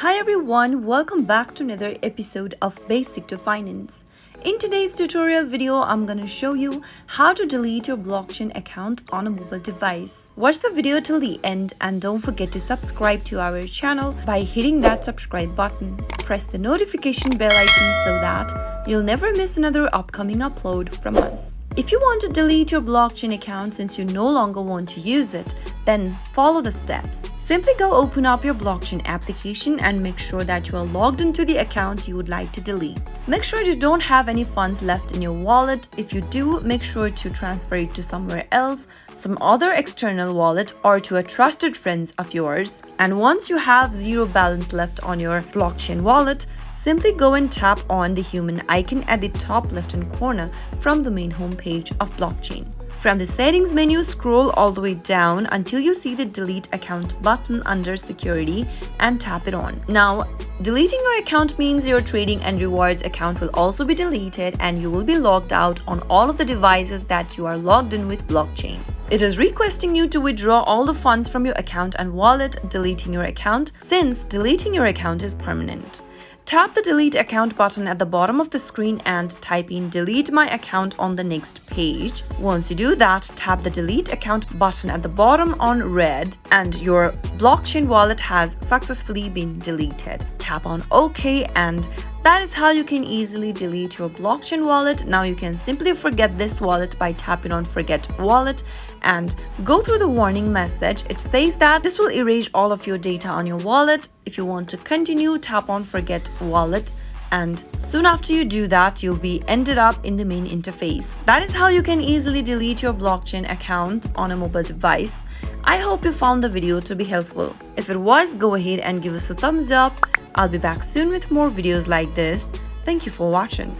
Hi everyone, welcome back to another episode of Basic to Finance. In today's tutorial video, I'm gonna show you how to delete your blockchain account on a mobile device. Watch the video till the end and don't forget to subscribe to our channel by hitting that subscribe button. Press the notification bell icon so that you'll never miss another upcoming upload from us. If you want to delete your blockchain account since you no longer want to use it, then follow the steps. Simply go open up your blockchain application and make sure that you are logged into the account you would like to delete. Make sure you don't have any funds left in your wallet. If you do, make sure to transfer it to somewhere else, some other external wallet, or to a trusted friend of yours. And once you have zero balance left on your blockchain wallet, simply go and tap on the human icon at the top left-hand corner from the main homepage of blockchain. From the settings menu, scroll all the way down until you see the delete account button under security and tap it on. Now, deleting your account means your trading and rewards account will also be deleted and you will be logged out on all of the devices that you are logged in with blockchain. It is requesting you to withdraw all the funds from your account and wallet, deleting your account, since deleting your account is permanent. Tap the delete account button at the bottom of the screen and type in delete my account on the next page. Once you do that, tap the delete account button at the bottom on red and your blockchain wallet has successfully been deleted. Tap on OK and that is how you can easily delete your blockchain wallet. Now you can simply forget this wallet by tapping on forget wallet and go through the warning message. It says that this will erase all of your data on your wallet. If you want to continue, tap on forget wallet and soon after you do that, you'll be ended up in the main interface. That is how you can easily delete your blockchain account on a mobile device. I hope you found the video to be helpful. If it was, go ahead and give us a thumbs up. I'll be back soon with more videos like this. Thank you for watching.